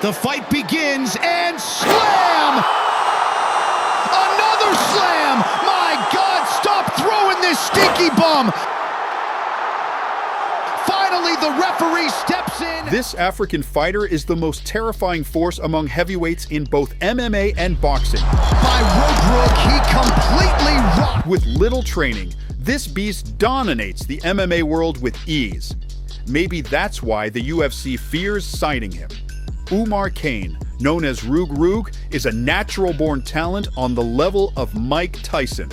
The fight begins and slam! Another slam! My God, stop throwing this stinky bum! Finally, the referee steps in. This African fighter is the most terrifying force among heavyweights in both MMA and boxing. By Reug Reug, he completely rocked. With little training, this beast dominates the MMA world with ease. Maybe that's why the UFC fears signing him. Oumar Kane, known as Reug Reug, is a natural-born talent on the level of Mike Tyson.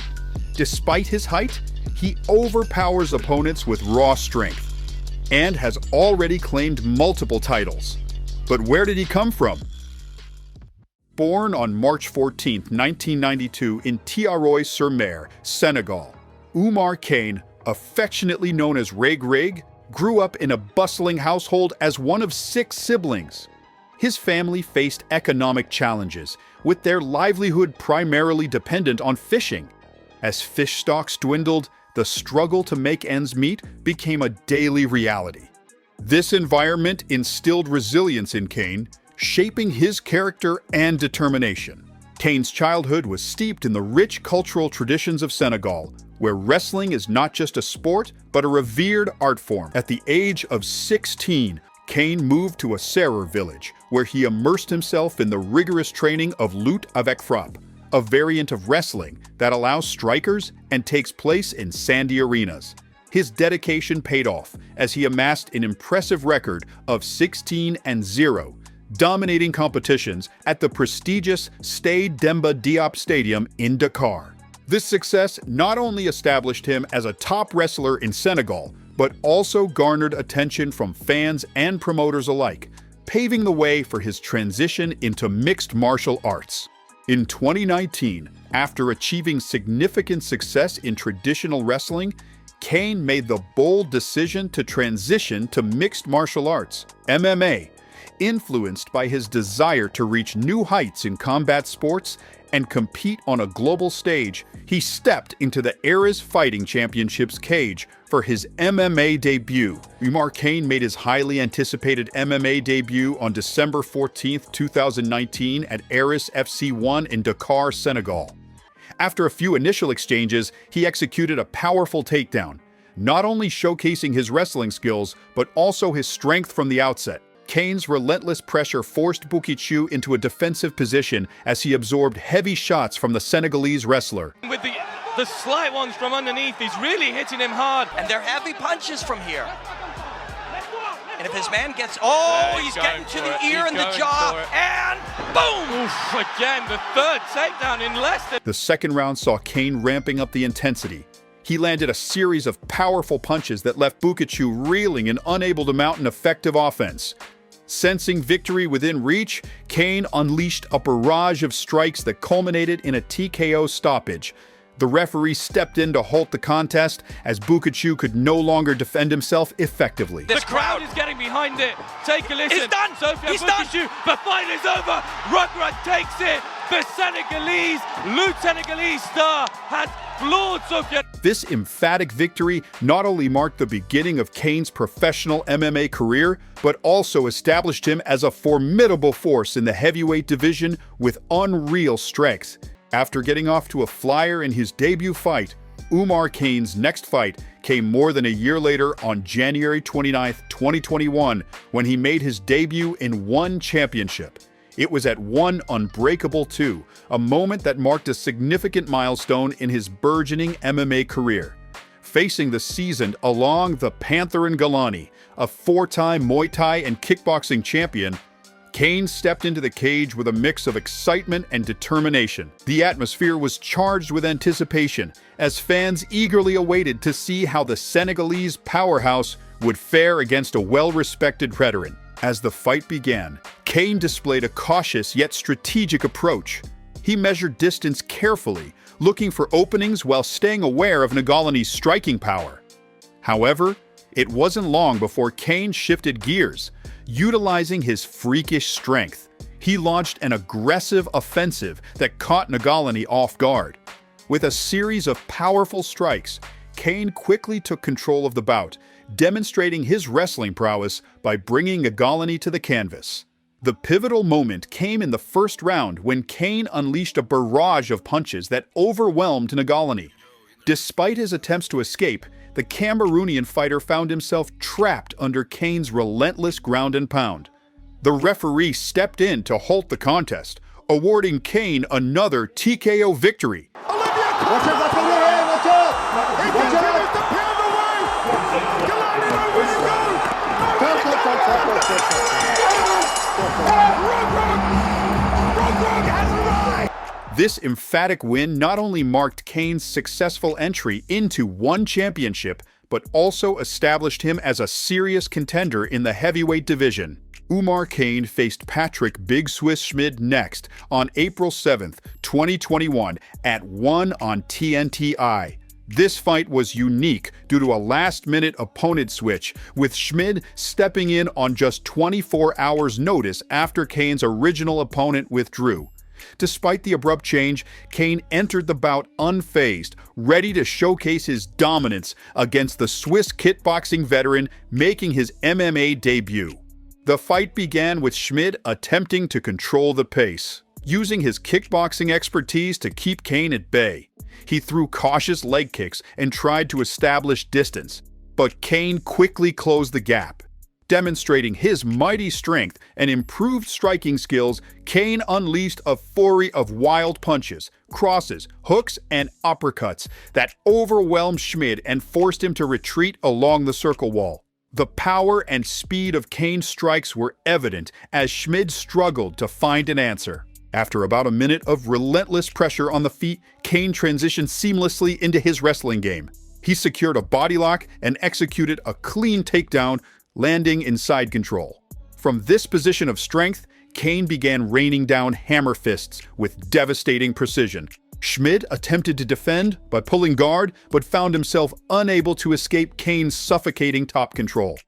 Despite his height, he overpowers opponents with raw strength and has already claimed multiple titles. But where did he come from? Born on March 14, 1992 in Thiaroye-sur-Mer, Senegal, Oumar Kane, affectionately known as Reug Reug, grew up in a bustling household as one of 6 siblings. His family faced economic challenges, with their livelihood primarily dependent on fishing. As fish stocks dwindled, the struggle to make ends meet became a daily reality. This environment instilled resilience in Kane, shaping his character and determination. Kane's childhood was steeped in the rich cultural traditions of Senegal, where wrestling is not just a sport, but a revered art form. At the age of 16, Kane moved to a Serrer village, where he immersed himself in the rigorous training of lutte avec frappe, a variant of wrestling that allows strikers and takes place in sandy arenas. His dedication paid off as he amassed an impressive record of 16-0, dominating competitions at the prestigious Stade Demba Diop Stadium in Dakar. This success not only established him as a top wrestler in Senegal, but also garnered attention from fans and promoters alike, paving the way for his transition into mixed martial arts. In 2019, after achieving significant success in traditional wrestling, Kane made the bold decision to transition to mixed martial arts, MMA. Influenced by his desire to reach new heights in combat sports and compete on a global stage, he stepped into the Eras Fighting Championships cage for his MMA debut. Oumar Kane made his highly anticipated MMA debut on December 14, 2019 at Eras FC1 in Dakar, Senegal. After a few initial exchanges, he executed a powerful takedown, not only showcasing his wrestling skills, but also his strength from the outset. Kane's relentless pressure forced Boukichou into a defensive position as he absorbed heavy shots from the Senegalese wrestler. With the slight ones from underneath, he's really hitting him hard. And they're heavy punches from here. And if his man gets... he's getting to the ear and the jaw. And boom! Oof, again, the third takedown in less than... The second round saw Kane ramping up the intensity. He landed a series of powerful punches that left Boukichou reeling and unable to mount an effective offense. Sensing victory within reach, Kane unleashed a barrage of strikes that culminated in a TKO stoppage. The referee stepped in to halt the contest as Boukichou could no longer defend himself effectively. The crowd is getting behind it. Take a listen. He's done. He's Boukichou, the fight is over. Reug Reug takes it. The Senegalese, Senegalese star has floored Sofiane. This emphatic victory not only marked the beginning of Kane's professional MMA career, but also established him as a formidable force in the heavyweight division with unreal strength. After getting off to a flyer in his debut fight, Oumar Kane's next fight came more than a year later on January 29, 2021, when he made his debut in ONE Championship. It was at ONE Unbreakable 2, a moment that marked a significant milestone in his burgeoning MMA career. Facing the seasoned Along the Panther Ngannou, a 4-time Muay Thai and kickboxing champion, Kane stepped into the cage with a mix of excitement and determination. The atmosphere was charged with anticipation as fans eagerly awaited to see how the Senegalese powerhouse would fare against a well-respected veteran. As the fight began, Kane displayed a cautious yet strategic approach. He measured distance carefully, looking for openings while staying aware of Ngannou's striking power. However, it wasn't long before Kane shifted gears. Utilizing his freakish strength, he launched an aggressive offensive that caught Ngannou off guard. With a series of powerful strikes, Kane quickly took control of the bout, demonstrating his wrestling prowess by bringing Ngannou to the canvas. The pivotal moment came in the first round when Kane unleashed a barrage of punches that overwhelmed Ngannou. Despite his attempts to escape, the Cameroonian fighter found himself trapped under Kane's relentless ground and pound. The referee stepped in to halt the contest, awarding Kane another TKO victory. This emphatic win not only marked Kane's successful entry into one championship, but also established him as a serious contender in the heavyweight division. Oumar Kane faced Patrick Big Swiss Schmid next on April 7th, 2021 at 1 on TNTI. This fight was unique due to a last-minute opponent switch, with Schmid stepping in on just 24 hours' notice after Kane's original opponent withdrew. Despite the abrupt change, Kane entered the bout unfazed, ready to showcase his dominance against the Swiss kickboxing veteran making his MMA debut. The fight began with Schmid attempting to control the pace, using his kickboxing expertise to keep Kane at bay. He threw cautious leg kicks and tried to establish distance, but Kane quickly closed the gap. Demonstrating his mighty strength and improved striking skills, Kane unleashed a flurry of wild punches, crosses, hooks, and uppercuts that overwhelmed Schmid and forced him to retreat along the circle wall. The power and speed of Kane's strikes were evident as Schmid struggled to find an answer. After about a minute of relentless pressure on the feet, Kane transitioned seamlessly into his wrestling game. He secured a body lock and executed a clean takedown, landing in side control. From this position of strength, Kane began raining down hammer fists with devastating precision. Schmid attempted to defend by pulling guard, but found himself unable to escape Kane's suffocating top control.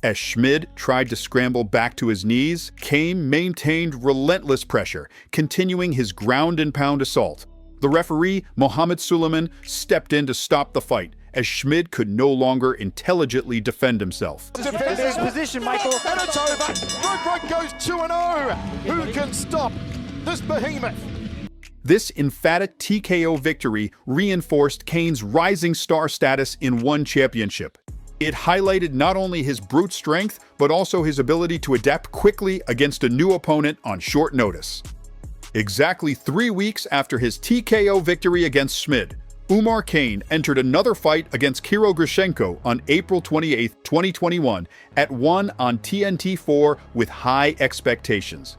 As Schmid tried to scramble back to his knees, Kane maintained relentless pressure, continuing his ground and pound assault. The referee, Mohammed Suleiman, stepped in to stop the fight, as Schmid could no longer intelligently defend himself. Defend his position, Michael. And it's over. Reug Reug goes 2-0. Who can stop this behemoth? This emphatic TKO victory reinforced Kane's rising star status in one championship. It highlighted not only his brute strength, but also his ability to adapt quickly against a new opponent on short notice. Exactly 3 weeks after his TKO victory against Schmid, Oumar Kane entered another fight against Reug Reug on April 28, 2021 at 1 on TNT4 with high expectations.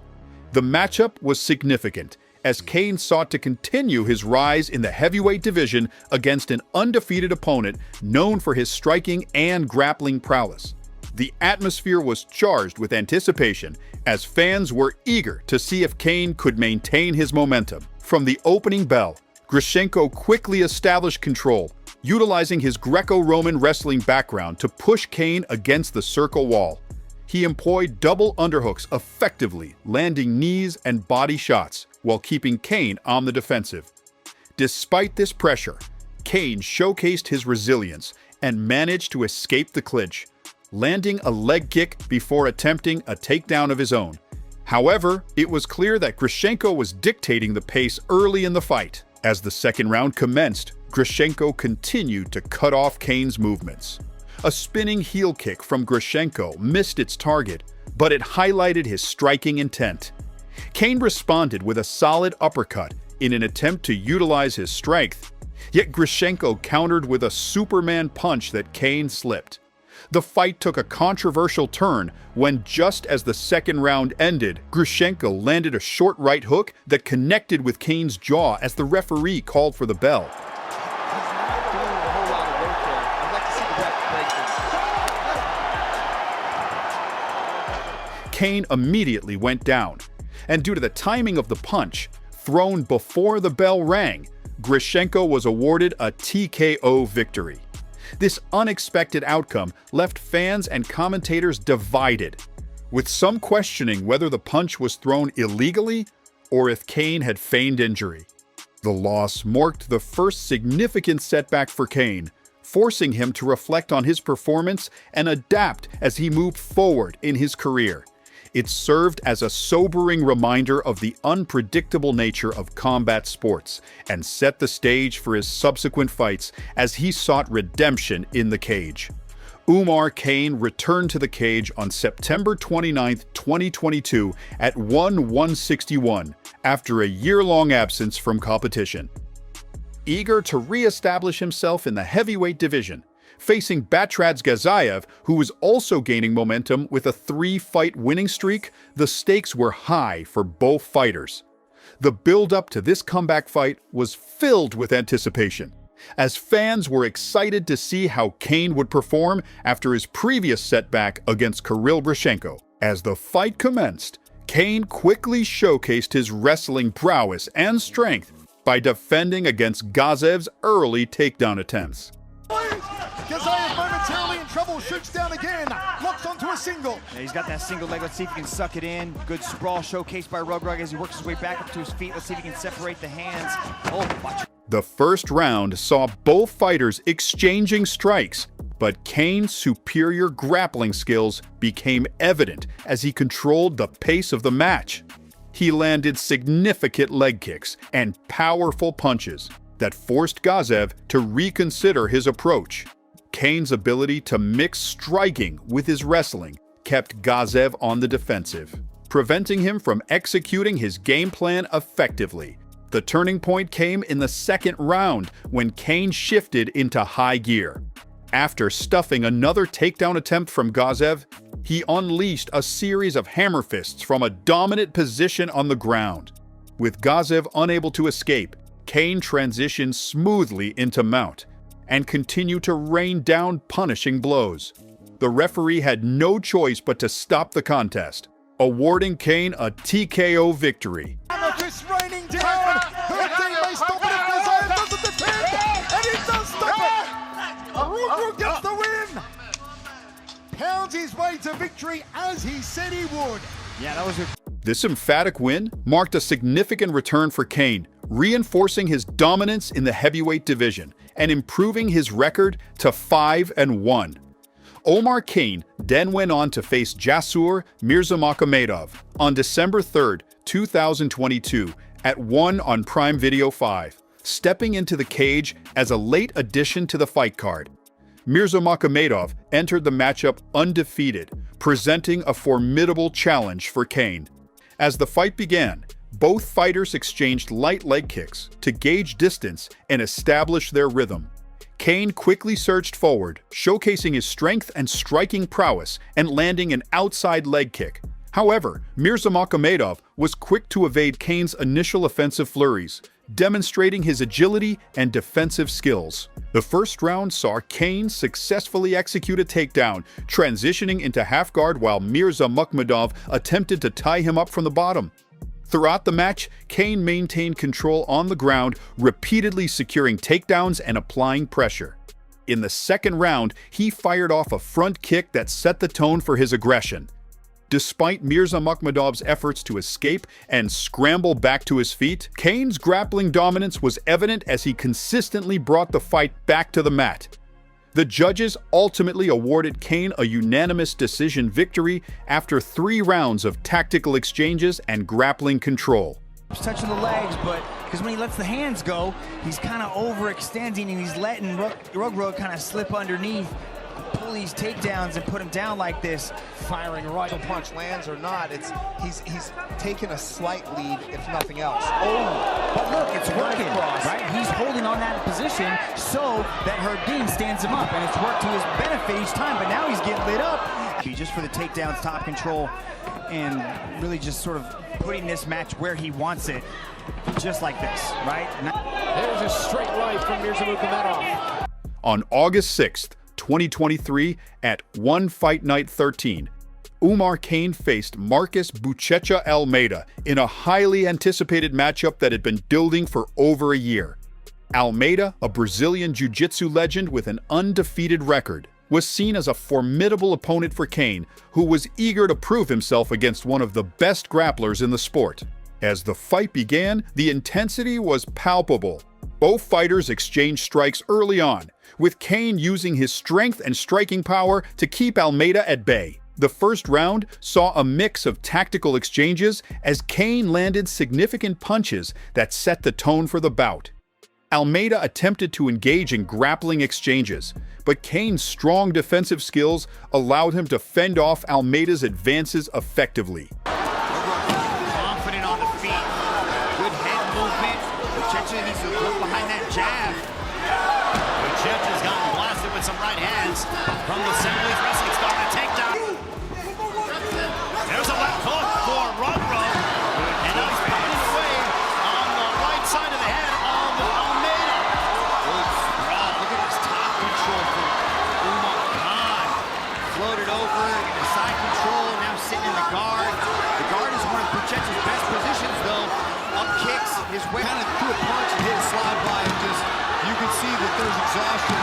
The matchup was significant, as Kane sought to continue his rise in the heavyweight division against an undefeated opponent known for his striking and grappling prowess. The atmosphere was charged with anticipation, as fans were eager to see if Kane could maintain his momentum. From the opening bell, Reug quickly established control, utilizing his Greco-Roman wrestling background to push Kane against the circle wall. He employed double underhooks effectively, landing knees and body shots, while keeping Kane on the defensive. Despite this pressure, Kane showcased his resilience and managed to escape the clinch, landing a leg kick before attempting a takedown of his own. However, it was clear that Reug was dictating the pace early in the fight. As the second round commenced, Reug continued to cut off Kane's movements. A spinning heel kick from Reug missed its target, but it highlighted his striking intent. Kane responded with a solid uppercut in an attempt to utilize his strength, yet Reug countered with a Superman punch that Kane slipped. The fight took a controversial turn when, just as the second round ended, Reug landed a short right hook that connected with Kane's jaw as the referee called for the bell. Kane immediately went down, and due to the timing of the punch, thrown before the bell rang, Reug was awarded a TKO victory. This unexpected outcome left fans and commentators divided, with some questioning whether the punch was thrown illegally or if Kane had feigned injury. The loss marked the first significant setback for Kane, forcing him to reflect on his performance and adapt as he moved forward in his career. It served as a sobering reminder of the unpredictable nature of combat sports and set the stage for his subsequent fights as he sought redemption in the cage. Oumar Kane returned to the cage on September 29, 2022 at 161 after a year-long absence from competition. Eager to re-establish himself in the heavyweight division, facing Batradz Gazayev, who was also gaining momentum with a 3-fight winning streak, the stakes were high for both fighters. The build-up to this comeback fight was filled with anticipation, as fans were excited to see how Kane would perform after his previous setback against Kirill Brashenko. As the fight commenced, Kane quickly showcased his wrestling prowess and strength by defending against Gazayev's early takedown attempts. Gazayev momentarily in trouble, shoots down again, locks onto a single. Yeah, he's got that single leg. Let's see if he can suck it in. Good sprawl showcased by Reug Reug as he works his way back up to his feet. Let's see if he can separate the hands. Oh, watch. The first round saw both fighters exchanging strikes, but Kane's superior grappling skills became evident as he controlled the pace of the match. He landed significant leg kicks and powerful punches that forced Gazayev to reconsider his approach. Kane's ability to mix striking with his wrestling kept Gazayev on the defensive, preventing him from executing his game plan effectively. The turning point came in the second round when Kane shifted into high gear. After stuffing another takedown attempt from Gazayev, he unleashed a series of hammer fists from a dominant position on the ground. With Gazayev unable to escape, Kane transitioned smoothly into mount and continued to rain down punishing blows. The referee had no choice but to stop the contest, awarding Kane a TKO victory. Amethyst raining down. Her team may stop it if Gazayev doesn't defend, and he does stop it. Reug Reug gets the win. Pounds his way to victory as he said he would. Yeah, that was a... This emphatic win marked a significant return for Kane, reinforcing his dominance in the heavyweight division and improving his record to 5-1. Oumar Kane then went on to face Jasur Mirzamagomedov on December 3, 2022 at 1 on Prime Video 5, stepping into the cage as a late addition to the fight card. Mirzamagomedov entered the matchup undefeated, presenting a formidable challenge for Kane. As the fight began, both fighters exchanged light leg kicks to gauge distance and establish their rhythm. Kane quickly surged forward, showcasing his strength and striking prowess and landing an outside leg kick. However, Mirzamagomedov was quick to evade Kane's initial offensive flurries, demonstrating his agility and defensive skills. The first round saw Kane successfully execute a takedown, transitioning into half guard while Mirzamagomedov attempted to tie him up from the bottom. Throughout the match, Kane maintained control on the ground, repeatedly securing takedowns and applying pressure. In the second round, he fired off a front kick that set the tone for his aggression. Despite Mirzamagomedov's efforts to escape and scramble back to his feet, Kane's grappling dominance was evident as he consistently brought the fight back to the mat. The judges ultimately awarded Kane a unanimous decision victory after 3 rounds of tactical exchanges and grappling control. touching the legs, but because when he lets the hands go, he's kind of overextending and he's letting Reug Reug kind of slip underneath, pull these takedowns and put him down like this. Firing right, punch lands or not, he's taken a slight lead, if nothing else. Oh, but look, it's working, right? He's holding on that position so that Herdin stands him up, and it's worked to his benefit each time, but now he's getting lit up. Just for the takedowns, top control, and really just sort of putting this match where he wants it, just like this, right? There's a straight right from Mirzamagomedov. On August 6th, 2023, at One Fight Night 13, Oumar Kane faced Marcus Buchecha Almeida in a highly anticipated matchup that had been building for over a year. Almeida, a Brazilian jiu-jitsu legend with an undefeated record, was seen as a formidable opponent for Kane, who was eager to prove himself against one of the best grapplers in the sport. As the fight began, the intensity was palpable. Both fighters exchanged strikes early on, with Kane using his strength and striking power to keep Almeida at bay. The first round saw a mix of tactical exchanges as Kane landed significant punches that set the tone for the bout. Almeida attempted to engage in grappling exchanges, but Kane's strong defensive skills allowed him to fend off Almeida's advances effectively. Confident on the feet. Good head movement. Buchecha needs to look behind that jab. Buchecha's gotten blasted with some right hands from the Senegalese wrestling star. A takedown. There's a left hook for Reug Reug. And now he's pounding away on the right side of the head of Almeida. Good sprawl. Look at this top control from Oumar. Floated over into side control, now sitting in the guard. The guard is one of Buchecha's best positions, though. Up kicks his way. Kind of threw a punch and hit a slide by him. Just, you can see that there's exhaustion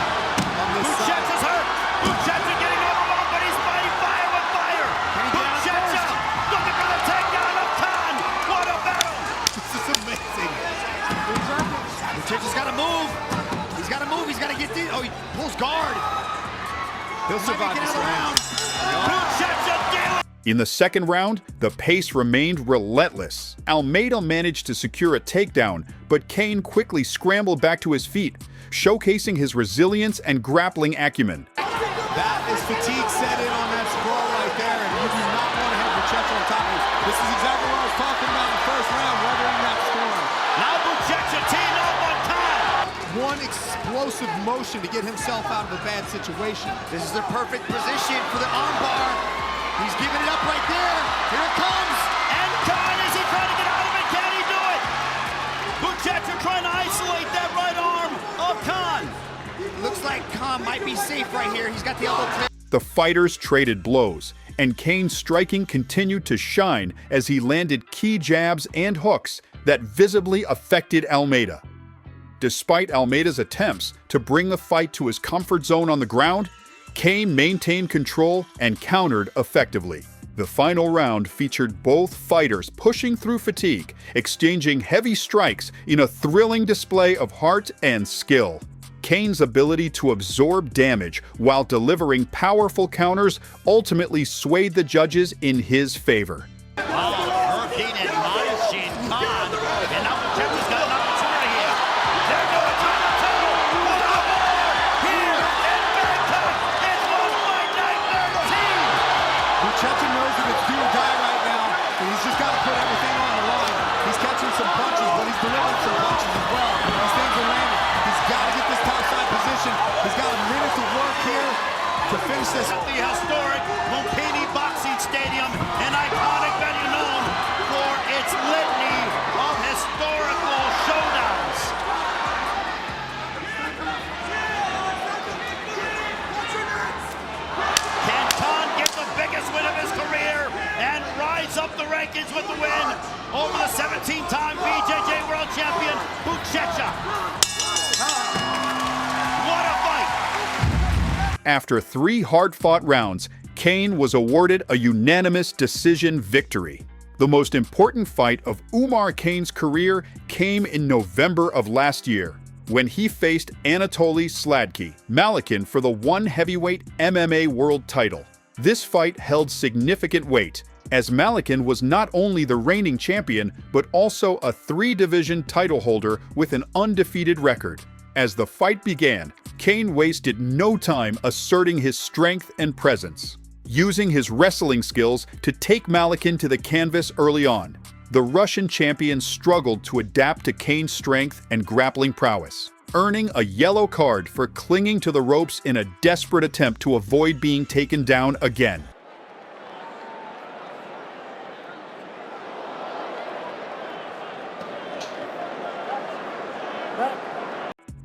on this side. Buchecha's hurt. Buchecha getting overwhelmed, but he's fighting fire with fire. Buchecha looking for the takedown of Kane. What a battle! This is amazing. Buchecha's got to move. He's got to move. He's got to get in. Oh, he pulls guard. He'll survive this round. Buchecha dealing. In the second round, the pace remained relentless. Almeida managed to secure a takedown, but Kane quickly scrambled back to his feet, showcasing his resilience and grappling acumen. That is fatigue set in on that sprawl right there, and you do not want to have Buchecha on top of you. This is exactly what I was talking about in the first round, weathering that storm. Now Buchecha teeing up on Kane. One explosive motion to get himself out of a bad situation. This is the perfect position for the armbar. He's giving it up right there. Here it comes. And Kane, is he trying to get out of it? Can he do it? Buchecha trying to isolate that right arm of Kane. Looks like Kane might be safe right here. He's got the elbow clear. The fighters traded blows, and Kane's striking continued to shine as he landed key jabs and hooks that visibly affected Almeida. Despite Almeida's attempts to bring the fight to his comfort zone on the ground, Kane maintained control and countered effectively. The final round featured both fighters pushing through fatigue, exchanging heavy strikes in a thrilling display of heart and skill. Kane's ability to absorb damage while delivering powerful counters ultimately swayed the judges in his favor. Hurricane admonishing Kane. And now Buchecha's got an opportunity here. They're going to the tunnel. Here in Bangkok. It's 1 fight night 13. Buchecha knows that it's do or die right now, and he's just got to put everything on the line. He's catching some punches, but he's delivering some punches as well. These things are landing. He's got to get this topside position. He's got a minute to work here to finish this. The historic Lumpini Boxing Stadium, an iconic venue known for its litany of historical showdowns. Can Kane get the biggest win of his career and rise up the rankings with the win over the 17-time BJJ World Champion Buchecha? What a fight! After 3 hard-fought rounds, Kane was awarded a unanimous decision victory. The most important fight of Oumar Kane's career came in November of last year, when he faced Anatoly Sladky-Malikin for the 1 heavyweight MMA world title. This fight held significant weight, as Malikin was not only the reigning champion, but also a 3-division title holder with an undefeated record. As the fight began, Kane wasted no time asserting his strength and presence, using his wrestling skills to take Malikin to the canvas early on. The Russian champion struggled to adapt to Kane's strength and grappling prowess, earning a yellow card for clinging to the ropes in a desperate attempt to avoid being taken down again.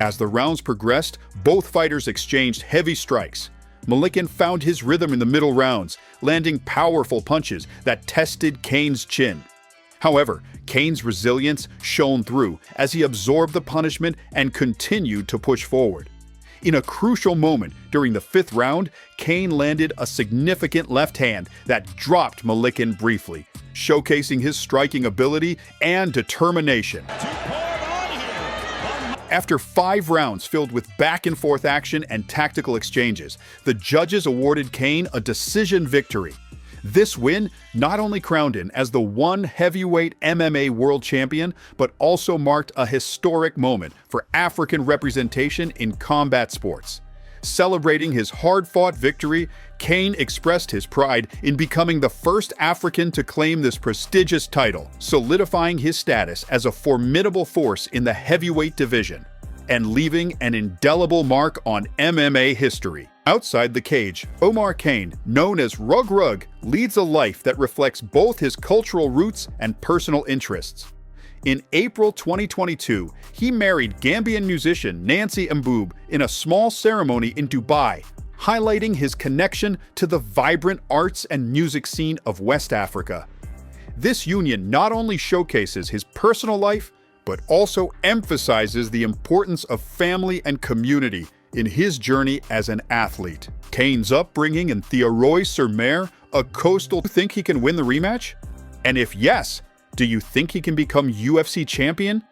As the rounds progressed, both fighters exchanged heavy strikes. Malikin found his rhythm in the middle rounds, landing powerful punches that tested Kane's chin. However, Kane's resilience shone through as he absorbed the punishment and continued to push forward. In a crucial moment during the 5th round, Kane landed a significant left hand that dropped Malikin briefly, showcasing his striking ability and determination. After 5 rounds filled with back-and-forth action and tactical exchanges, the judges awarded Kane a decision victory. This win not only crowned him as the one heavyweight MMA world champion, but also marked a historic moment for African representation in combat sports. Celebrating his hard-fought victory, Kane expressed his pride in becoming the first African to claim this prestigious title, solidifying his status as a formidable force in the heavyweight division, and leaving an indelible mark on MMA history. Outside the cage, Oumar Kane, known as Reug Reug, leads a life that reflects both his cultural roots and personal interests. In April 2022, he married Gambian musician Nancy Mboob in a small ceremony in Dubai, highlighting his connection to the vibrant arts and music scene of West Africa. This union not only showcases his personal life, but also emphasizes the importance of family and community in his journey as an athlete. Kane's upbringing in Thiaroye-sur-Mer, a coastal, think he can win the rematch? And if yes, do you think he can become UFC champion?